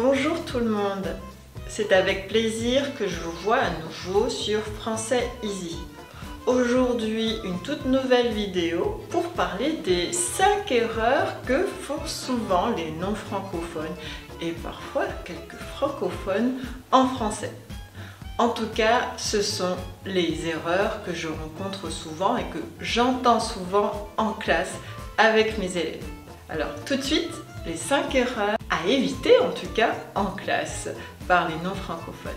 Bonjour tout le monde, c'est avec plaisir que je vous vois à nouveau sur Français Easy. Aujourd'hui, une toute nouvelle vidéo pour parler des 5 erreurs que font souvent les non-francophones et parfois quelques francophones en français. En tout cas, ce sont les erreurs que je rencontre souvent et que j'entends souvent en classe avec mes élèves. Alors tout de suite, les 5 erreurs à éviter en tout cas en classe par les non-francophones.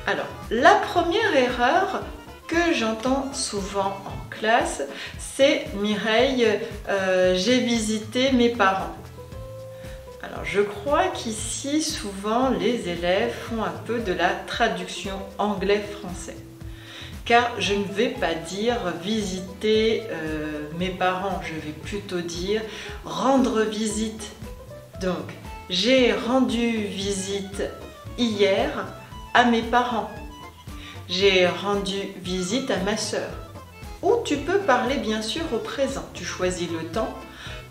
Alors, la première erreur que j'entends souvent en classe, c'est « Mireille, j'ai visité mes parents ». Alors, je crois qu'ici, souvent, les élèves font un peu de la traduction anglais-français. Car je ne vais pas dire visiter mes parents, je vais plutôt dire rendre visite. Donc, j'ai rendu visite hier à mes parents. J'ai rendu visite à ma sœur. Ou tu peux parler bien sûr au présent. Tu choisis le temps,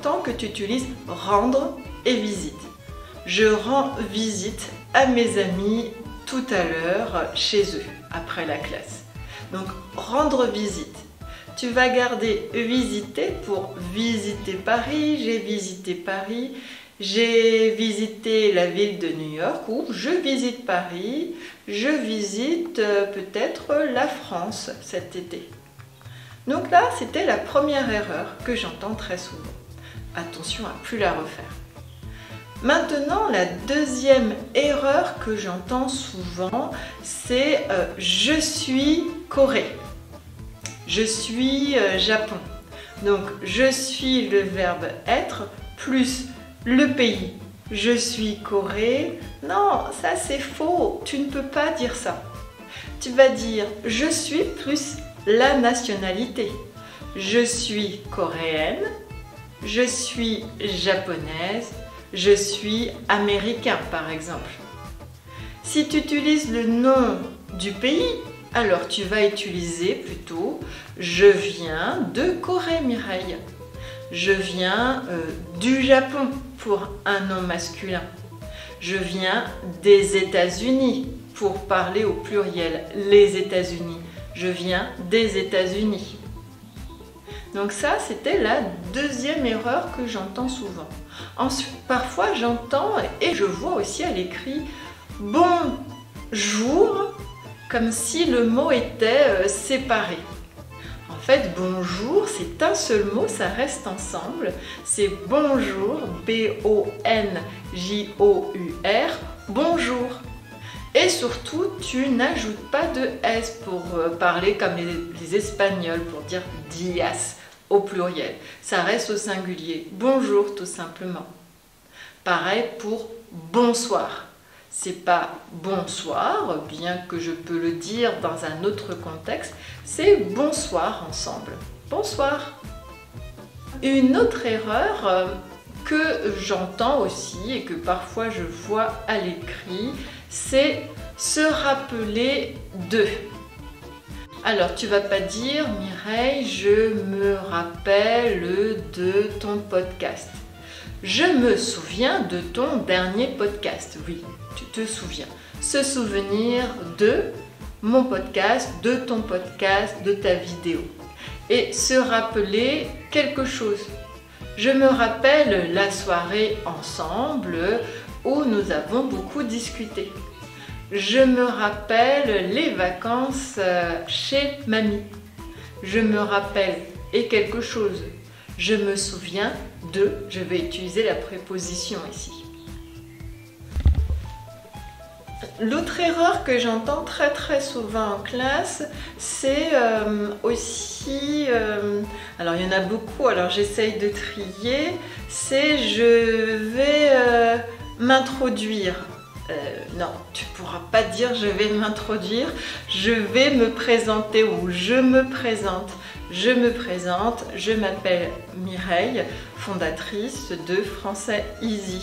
tant que tu utilises rendre et visite. Je rends visite à mes amis tout à l'heure chez eux, après la classe. Donc, rendre visite. Tu vas garder visiter pour visiter Paris, j'ai visité Paris, j'ai visité la ville de New York ou je visite Paris, je visite peut-être la France cet été. Donc là, c'était la première erreur que j'entends très souvent. Attention à ne plus la refaire. Maintenant, la deuxième erreur que j'entends souvent, c'est je suis Corée, je suis Japon. Donc, je suis le verbe être plus le pays. Je suis Corée. Non, ça c'est faux, tu ne peux pas dire ça. Tu vas dire je suis plus la nationalité. Je suis coréenne, je suis japonaise, je suis américain par exemple. Si tu utilises le nom du pays, alors tu vas utiliser plutôt je viens de Corée Mireille. Je viens du Japon pour un nom masculin. Je viens des États-Unis pour parler au pluriel, les États-Unis. Je viens des États-Unis. Donc ça, c'était la deuxième erreur que j'entends souvent. Ensuite, parfois j'entends et je vois aussi à l'écrit « bonjour » comme si le mot était séparé. En fait, bonjour, c'est un seul mot, ça reste ensemble. C'est bonjour, B-O-N-J-O-U-R, bonjour. Et surtout, tu n'ajoutes pas de S pour parler comme les Espagnols, pour dire dias au pluriel. Ça reste au singulier. Bonjour, tout simplement. Pareil pour bonsoir. C'est pas bonsoir, bien que je peux le dire dans un autre contexte, c'est bonsoir ensemble. Bonsoir. Une autre erreur que j'entends aussi et que parfois je vois à l'écrit, c'est se rappeler de. Alors tu vas pas dire Mireille, je me rappelle de ton podcast. Je me souviens de ton dernier podcast. Oui, tu te souviens. Se souvenir de mon podcast, de ton podcast, de ta vidéo. Et se rappeler quelque chose. Je me rappelle la soirée ensemble où nous avons beaucoup discuté. Je me rappelle les vacances chez mamie. Je me rappelle et quelque chose. Je me souviens de, je vais utiliser la préposition ici. L'autre erreur que j'entends très souvent en classe, c'est aussi, alors il y en a beaucoup, alors j'essaye de trier, c'est je vais m'introduire. Non, tu ne pourras pas dire je vais m'introduire, je vais me présenter ou je me présente. Je me présente, je m'appelle Mireille, fondatrice de Français Easy.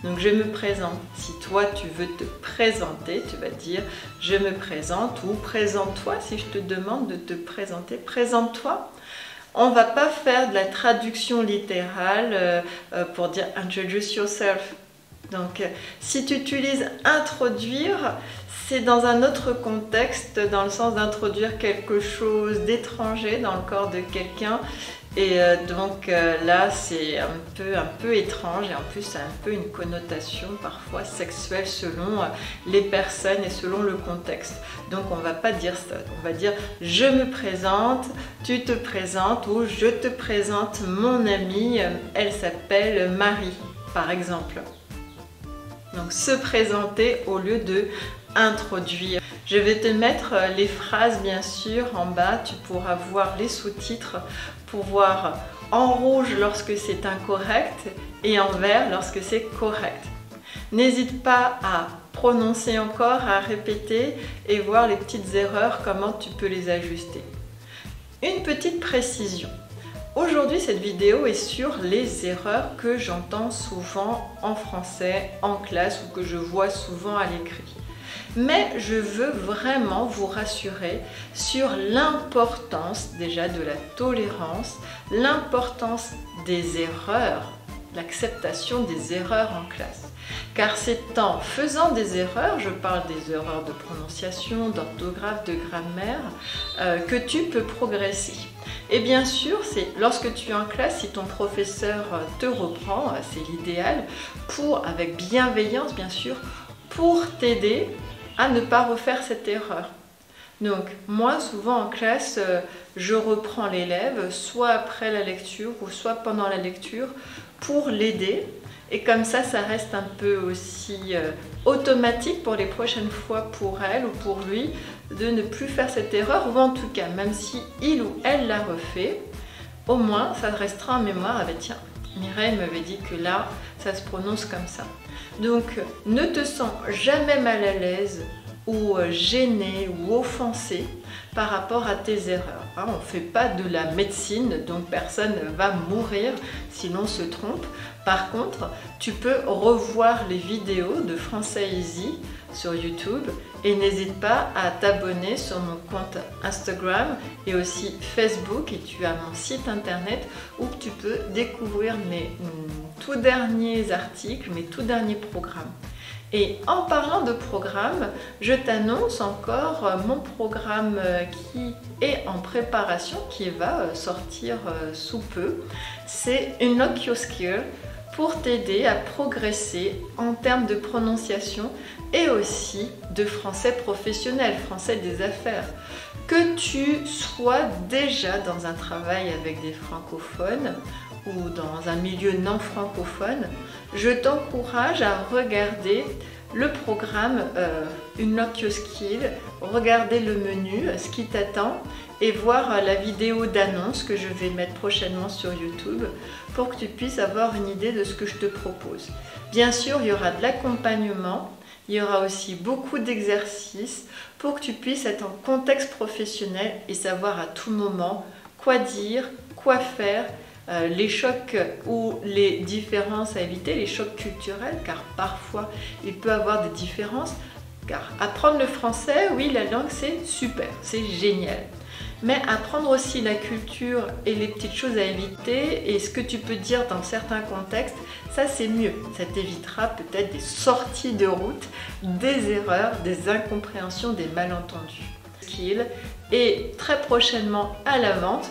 Donc je me présente. Si toi tu veux te présenter, tu vas dire je me présente ou présente-toi si je te demande de te présenter. Présente-toi. On ne va pas faire de la traduction littérale pour dire « introduce yourself ». Donc, si tu utilises « introduire », c'est dans un autre contexte, dans le sens d'introduire quelque chose d'étranger dans le corps de quelqu'un. Et donc là, c'est un peu étrange, et en plus, ça a un peu une connotation parfois sexuelle selon les personnes et selon le contexte. Donc on ne va pas dire ça, on va dire « je me présente »,« tu te présentes » ou « je te présente mon amie, elle s'appelle Marie » par exemple. Donc se présenter au lieu de introduire. Je vais te mettre les phrases bien sûr en bas, tu pourras voir les sous-titres pour voir en rouge lorsque c'est incorrect et en vert lorsque c'est correct. N'hésite pas à prononcer encore, à répéter et voir les petites erreurs, comment tu peux les ajuster. Une petite précision. Aujourd'hui, cette vidéo est sur les erreurs que j'entends souvent en français, en classe ou que je vois souvent à l'écrit. Mais je veux vraiment vous rassurer sur l'importance déjà de la tolérance, l'importance des erreurs, l'acceptation des erreurs en classe. Car c'est en faisant des erreurs, je parle des erreurs de prononciation, d'orthographe, de grammaire, que tu peux progresser. Et bien sûr, c'est lorsque tu es en classe, si ton professeur te reprend, c'est l'idéal, avec bienveillance bien sûr, pour t'aider à ne pas refaire cette erreur. Donc moi souvent en classe, je reprends l'élève soit après la lecture ou soit pendant la lecture pour l'aider. Et comme ça reste un peu aussi automatique pour les prochaines fois pour elle ou pour lui de ne plus faire cette erreur, ou en tout cas, même si il ou elle l'a refait, au moins ça restera en mémoire. Ah ben tiens, Mireille m'avait dit que là, ça se prononce comme ça. Donc ne te sens jamais mal à l'aise ou gêné ou offensé par rapport à tes erreurs. On ne fait pas de la médecine, donc personne ne va mourir si l'on se trompe. Par contre, tu peux revoir les vidéos de Français Easy sur YouTube et n'hésite pas à t'abonner sur mon compte Instagram et aussi Facebook, et tu as mon site internet où tu peux découvrir mes tout derniers articles, mes tout derniers programmes. Et en parlant de programme, je t'annonce encore mon programme qui est en préparation, qui va sortir sous peu. C'est Unlock Your Skill pour t'aider à progresser en termes de prononciation et aussi de français professionnel, français des affaires. Que tu sois déjà dans un travail avec des francophones ou dans un milieu non francophone, je t'encourage à regarder le programme Unlock Your Skill, regarder le menu, ce qui t'attend, et voir la vidéo d'annonce que je vais mettre prochainement sur YouTube pour que tu puisses avoir une idée de ce que je te propose. Bien sûr, il y aura de l'accompagnement, il y aura aussi beaucoup d'exercices pour que tu puisses être en contexte professionnel et savoir à tout moment quoi dire, quoi faire, les chocs ou les différences à éviter, les chocs culturels, car parfois il peut y avoir des différences. Car apprendre le français, oui, la langue c'est super, c'est génial. Mais apprendre aussi la culture et les petites choses à éviter et ce que tu peux dire dans certains contextes, ça c'est mieux. Ça t'évitera peut-être des sorties de route, des erreurs, des incompréhensions, des malentendus. Et très prochainement à la vente,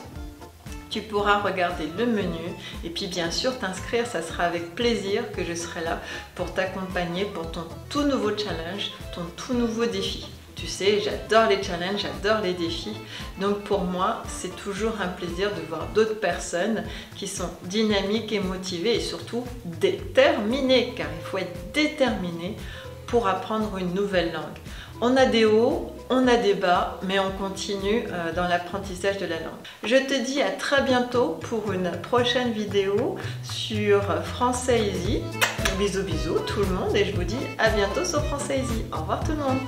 tu pourras regarder le menu et puis bien sûr t'inscrire, ça sera avec plaisir que je serai là pour t'accompagner pour ton tout nouveau challenge, ton tout nouveau défi. Tu sais, j'adore les challenges, j'adore les défis. Donc pour moi, c'est toujours un plaisir de voir d'autres personnes qui sont dynamiques et motivées et surtout déterminées, car il faut être déterminé pour apprendre une nouvelle langue. On a des hauts, on a des bas, mais on continue dans l'apprentissage de la langue. Je te dis à très bientôt pour une prochaine vidéo sur Français Easy. Bisous bisous tout le monde et je vous dis à bientôt sur Français Easy. Au revoir tout le monde.